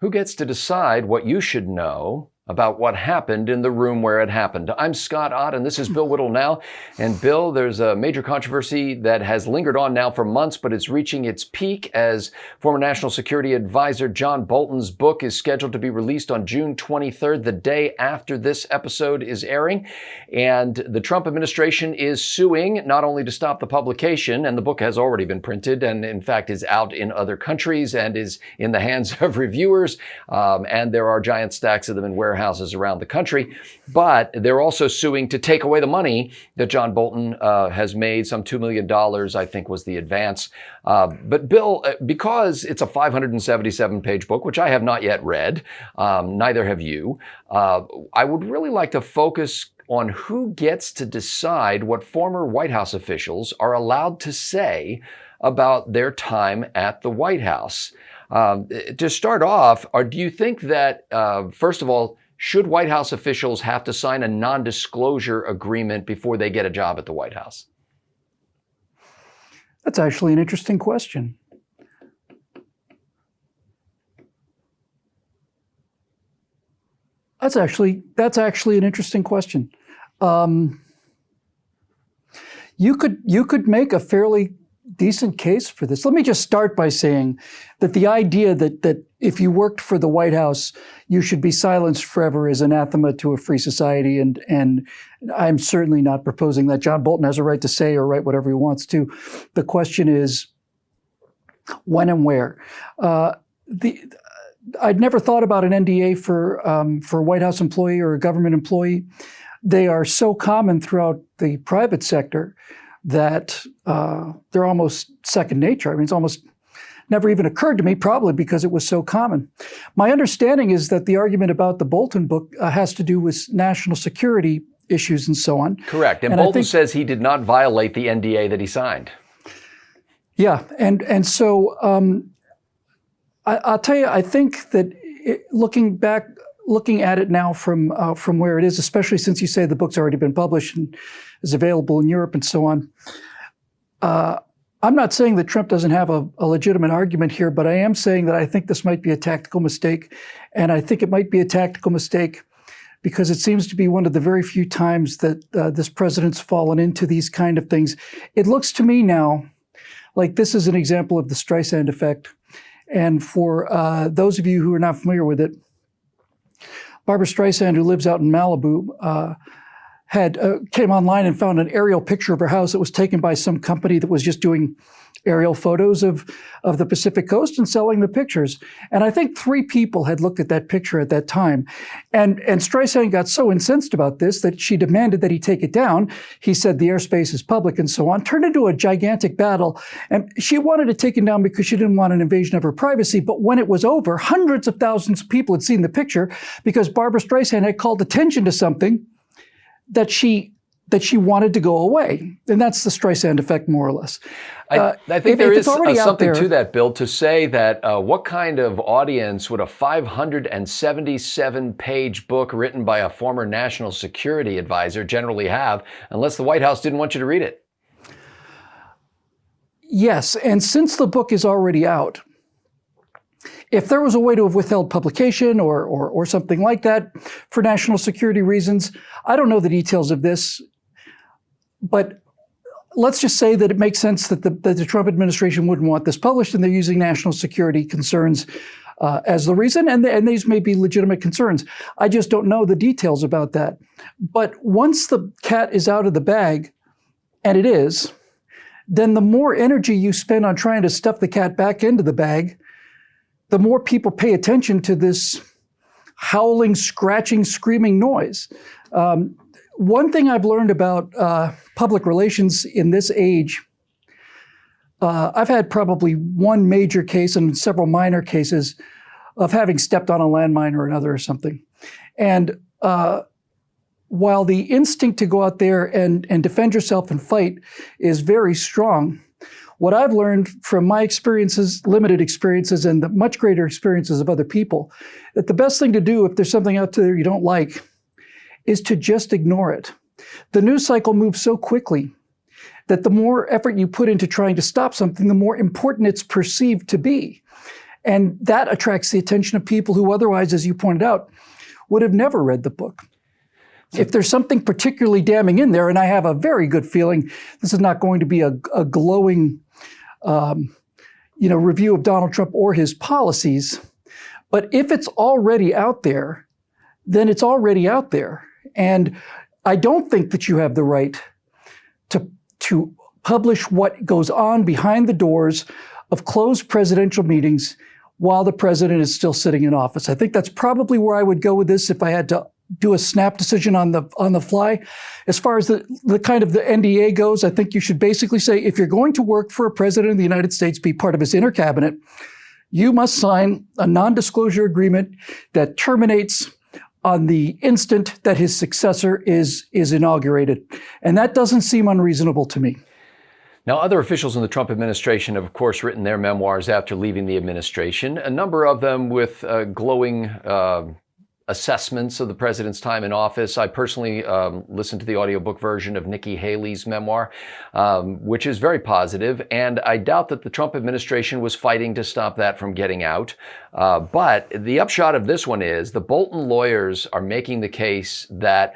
Who gets to decide what you should know about what happened in the room where it happened? I'm Scott Ott, and this is Bill Whittle Now. And Bill, there's a major controversy that has lingered on now for months, but it's reaching its peak as former National Security Advisor John Bolton's book is scheduled to be released on June 23rd, the day after this episode is airing. And the Trump administration is suing not only to stop the publication, and the book has already been printed and in fact is out in other countries and is in the hands of reviewers. And there are giant stacks of them in warehouses around the country, but they're also suing to take away the money that John Bolton has made. Some $2 million, I think, was the advance. But Bill, because it's a 577-page book, which I have not yet read, neither have you, I would really like to focus on who gets to decide what former White House officials are allowed to say about their time at the White House. To start off, do you think that, first of all, should White House officials have to sign a non-disclosure agreement before they get a job at the White House? That's actually an interesting question. That's actually an interesting question. You could make a fairly decent case for this. Let me just start by saying that the idea that if you worked for the White House, you should be silenced forever is anathema to a free society. And I'm certainly not proposing that. John Bolton has a right to say or write whatever he wants to. The question is when and where. I'd never thought about an NDA for a White House employee or a government employee. They are so common throughout the private sector that they're almost second nature. I mean, it's almost never even occurred to me, probably because it was so common. My understanding is that the argument about the Bolton book has to do with national security issues and so on. Correct. And Bolton says he did not violate the NDA that he signed. Yeah. And so I'll tell you, I think that looking at it now from where it is, especially since you say the book's already been published and is available in Europe and so on, I'm not saying that Trump doesn't have a legitimate argument here, but I am saying that I think this might be a tactical mistake. And I think it might be a tactical mistake because it seems to be one of the very few times that this president's fallen into these kind of things. It looks to me now like this is an example of the Streisand effect. And for those of you who are not familiar with it, Barbara Streisand, who lives out in Malibu, came online and found an aerial picture of her house that was taken by some company that was just doing aerial photos of the Pacific coast and selling the pictures. And I think 3 people had looked at that picture at that time. And Streisand got so incensed about this that she demanded that he take it down. He said the airspace is public and so on, turned into a gigantic battle. And she wanted it taken down because she didn't want an invasion of her privacy. But when it was over, hundreds of thousands of people had seen the picture because Barbara Streisand had called attention to something that she wanted to go away. And that's the Streisand effect, more or less. I think there is something to that, Bill, to say that what kind of audience would a 577-page book written by a former national security advisor generally have, unless the White House didn't want you to read it? Yes, and since the book is already out, if there was a way to have withheld publication or something like that for national security reasons, I don't know the details of this, but let's just say that it makes sense that the Trump administration wouldn't want this published, and they're using national security concerns as the reason, and these may be legitimate concerns. I just don't know the details about that. But once the cat is out of the bag, and it is, then the more energy you spend on trying to stuff the cat back into the bag, the more people pay attention to this howling, scratching, screaming noise. One thing I've learned about public relations in this age, I've had probably one major case and several minor cases of having stepped on a landmine or another or something. And while the instinct to go out there and defend yourself and fight is very strong, what I've learned from my experiences, limited experiences, and the much greater experiences of other people, that the best thing to do if there's something out there you don't like is to just ignore it. The news cycle moves so quickly that the more effort you put into trying to stop something, the more important it's perceived to be. And that attracts the attention of people who otherwise, as you pointed out, would have never read the book. If there's something particularly damning in there, and I have a very good feeling this is not going to be a glowing review of Donald Trump or his policies, but if it's already out there, then it's already out there. And I don't think that you have the right to publish what goes on behind the doors of closed presidential meetings while the president is still sitting in office. I think that's probably where I would go with this if I had to do a snap decision on the fly. As far as the kind of the NDA goes, I think you should basically say, if you're going to work for a president of the United States, be part of his inner cabinet, you must sign a non-disclosure agreement that terminates on the instant that his successor is inaugurated. And that doesn't seem unreasonable to me. Now, other officials in the Trump administration have, of course, written their memoirs after leaving the administration, a number of them with glowing assessments of the president's time in office. I personally listened to the audiobook version of Nikki Haley's memoir, which is very positive, and I doubt that the Trump administration was fighting to stop that from getting out. But the upshot of this one is the Bolton lawyers are making the case that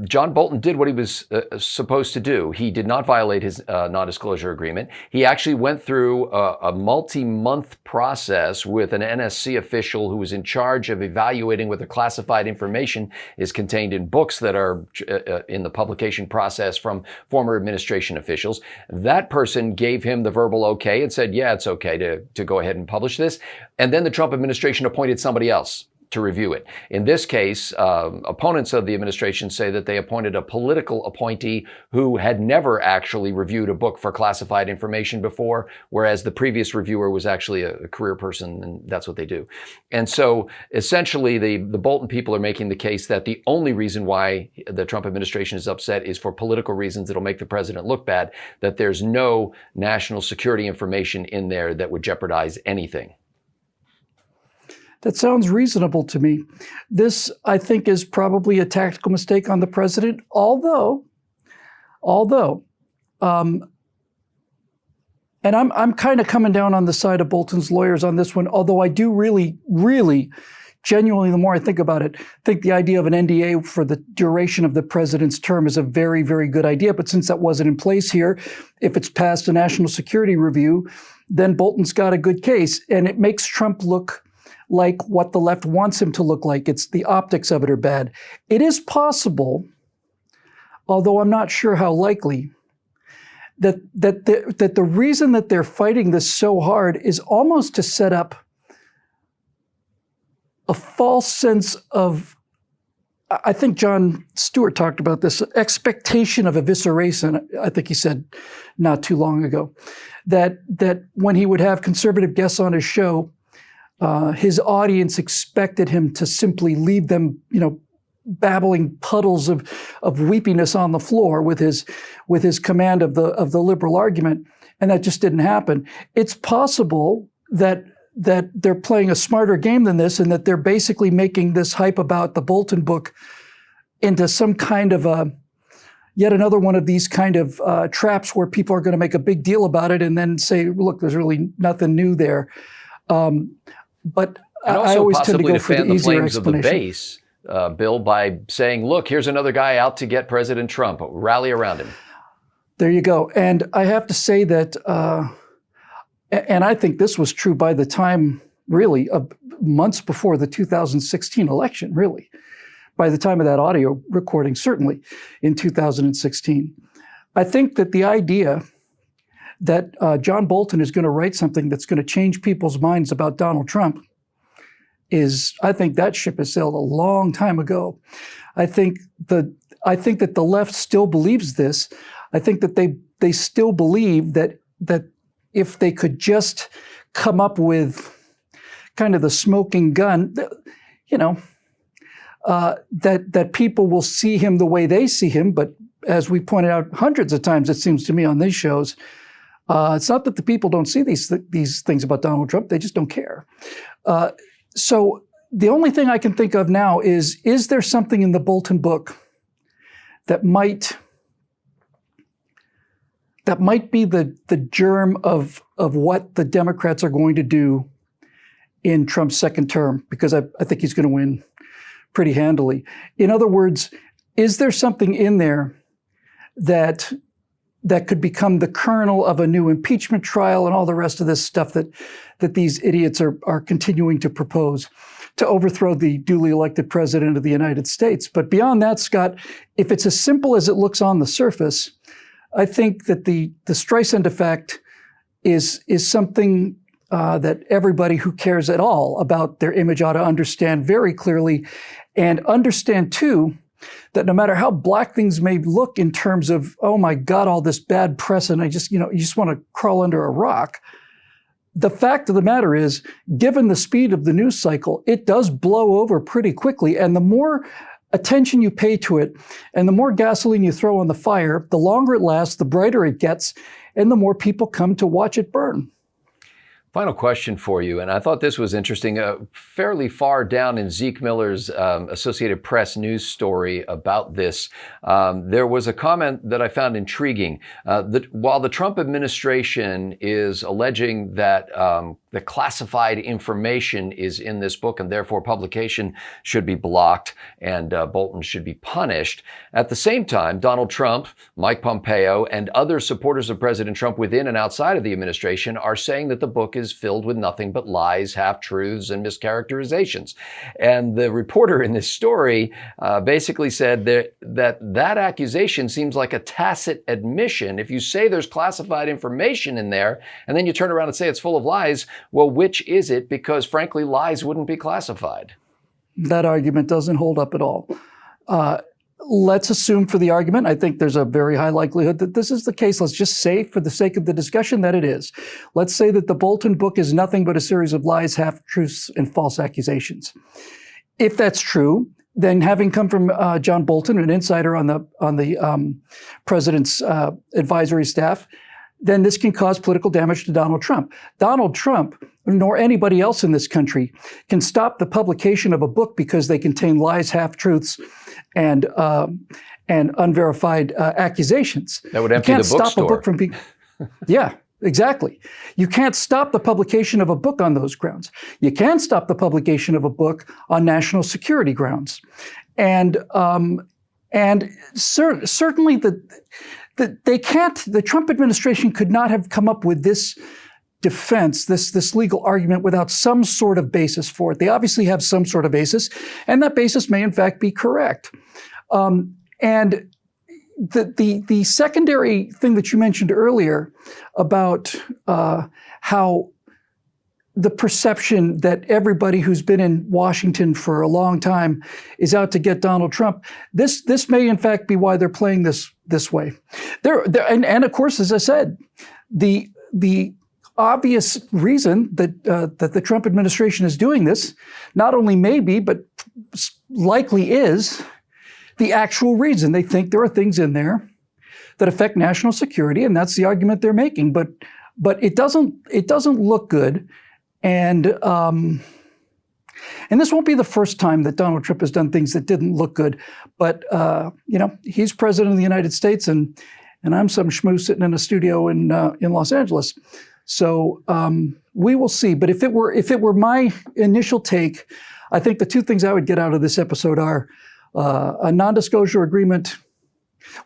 John Bolton did what he was supposed to do. He did not violate his non-disclosure agreement. He actually went through a multi-month process with an NSC official who was in charge of evaluating whether classified information is contained in books that are in the publication process from former administration officials. That person gave him the verbal okay and said, yeah, it's okay to go ahead and publish this. And then the Trump administration appointed somebody else to review it. In this case, opponents of the administration say that they appointed a political appointee who had never actually reviewed a book for classified information before, whereas the previous reviewer was actually a career person, and that's what they do. And so essentially the Bolton people are making the case that the only reason why the Trump administration is upset is for political reasons. It'll make the president look bad, that there's no national security information in there that would jeopardize anything. That sounds reasonable to me. This, I think, is probably a tactical mistake on the president, although, and I'm kind of coming down on the side of Bolton's lawyers on this one, although I do really, genuinely, the more I think about it, think the idea of an NDA for the duration of the president's term is a very, very good idea. But since that wasn't in place here, if it's passed a national security review, then Bolton's got a good case. And it makes Trump look like what the left wants him to look like. It's the optics of it are bad. It is possible, although I'm not sure how likely, that the reason that they're fighting this so hard is almost to set up a false sense of, I think Jon Stewart talked about this, expectation of evisceration, I think he said not too long ago, that when he would have conservative guests on his show, his audience expected him to simply leave them, babbling puddles of weepiness on the floor with his command of the liberal argument, and that just didn't happen. It's possible that they're playing a smarter game than this, and that they're basically making this hype about the Bolton book into some kind of yet another one of these kind of traps where people are going to make a big deal about it and then say, look, there's really nothing new there. But I always tend to go for the easier explanation. Of the base, Bill, by saying, look, here's another guy out to get President Trump. Rally around him. There you go. And I have to say that, and I think this was true by the time, really, months before the 2016 election, really. By the time of that audio recording, certainly in 2016. I think that the idea that John Bolton is going to write something that's going to change people's minds about Donald Trump I think that ship has sailed a long time ago. I think that the left still believes this. I think that they still believe that if they could just come up with kind of the smoking gun, that people will see him the way they see him. But as we pointed out hundreds of times, it seems to me on these shows, it's not that the people don't see these things about Donald Trump, they just don't care. So the only thing I can think of now is there something in the Bolton book that might be the germ of what the Democrats are going to do in Trump's second term, because I think he's going to win pretty handily. In other words, is there something in there that could become the kernel of a new impeachment trial and all the rest of this stuff that these idiots are continuing to propose to overthrow the duly elected president of the United States? But beyond that, Scott, if it's as simple as it looks on the surface, I think that the Streisand effect is something that everybody who cares at all about their image ought to understand very clearly, and understand too that no matter how black things may look in terms of, oh my God, all this bad press, and you just want to crawl under a rock. The fact of the matter is, given the speed of the news cycle, it does blow over pretty quickly. And the more attention you pay to it and the more gasoline you throw on the fire, the longer it lasts, the brighter it gets, and the more people come to watch it burn. Final question for you, and I thought this was interesting. Fairly far down in Zeke Miller's Associated Press news story about this, there was a comment that I found intriguing. That while the Trump administration is alleging that the classified information is in this book and therefore publication should be blocked and Bolton should be punished, at the same time, Donald Trump, Mike Pompeo, and other supporters of President Trump within and outside of the administration are saying that the book is filled with nothing but lies, half-truths, and mischaracterizations. And the reporter in this story basically said that accusation seems like a tacit admission. If you say there's classified information in there, and then you turn around and say it's full of lies, well, which is it? Because frankly, lies wouldn't be classified. That argument doesn't hold up at all. Let's assume for the argument, I think there's a very high likelihood that this is the case. Let's just say, for the sake of the discussion, that it is. Let's say that the Bolton book is nothing but a series of lies, half-truths, and false accusations. If that's true, then having come from John Bolton, an insider on the president's advisory staff, then this can cause political damage to Donald Trump. Donald Trump, nor anybody else in this country, can stop the publication of a book because they contain lies, half-truths, and unverified accusations. That would empty the bookstore. You can't stop a book from being... Yeah, exactly. You can't stop the publication of a book on those grounds. You can stop the publication of a book on national security grounds. And certainly the Trump administration could not have come up with this defense, this legal argument, without some sort of basis for it. They obviously have some sort of basis, and that basis may in fact be correct. And the secondary thing that you mentioned earlier about how the perception that everybody who's been in Washington for a long time is out to get Donald Trump, this may in fact be why they're playing this way. And of course, as I said, the obvious reason that the Trump administration is doing this not only may be, but likely is the actual reason. They think there are things in there that affect national security, and that's the argument they're making. But it doesn't look good, and this won't be the first time that Donald Trump has done things that didn't look good. But he's president of the United States, and I'm some schmoo sitting in a studio in Los Angeles. So we will see. But if it were my initial take, I think the two things I would get out of this episode are a non-disclosure agreement,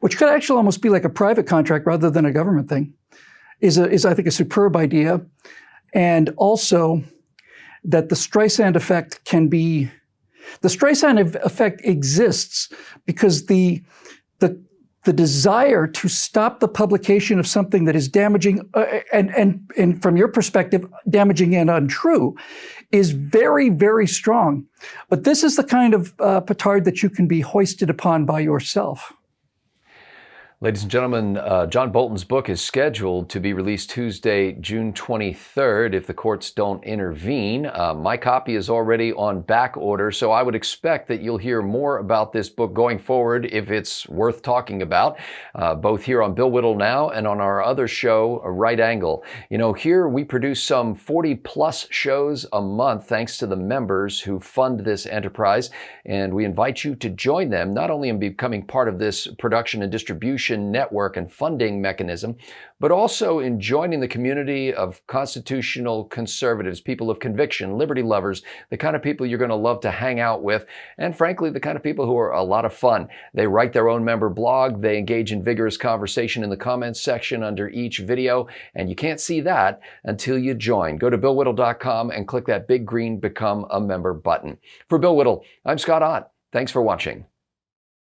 which could actually almost be like a private contract rather than a government thing, is I think a superb idea, and also that the Streisand effect the Streisand effect exists because the desire to stop the publication of something that is damaging and from your perspective, damaging and untrue, is very, very strong. But this is the kind of petard that you can be hoisted upon by yourself. Ladies and gentlemen, John Bolton's book is scheduled to be released Tuesday, June 23rd, if the courts don't intervene. My copy is already on back order, so I would expect that you'll hear more about this book going forward if it's worth talking about, both here on Bill Whittle Now and on our other show, Right Angle. Here we produce some 40-plus shows a month thanks to the members who fund this enterprise, and we invite you to join them, not only in becoming part of this production and distribution distribution network and funding mechanism, but also in joining the community of constitutional conservatives, people of conviction, liberty lovers, the kind of people you're going to love to hang out with, and frankly, the kind of people who are a lot of fun. They write their own member blog, they engage in vigorous conversation in the comments section under each video, and you can't see that until you join. Go to BillWhittle.com and click that big green Become a Member button. For Bill Whittle, I'm Scott Ott. Thanks for watching.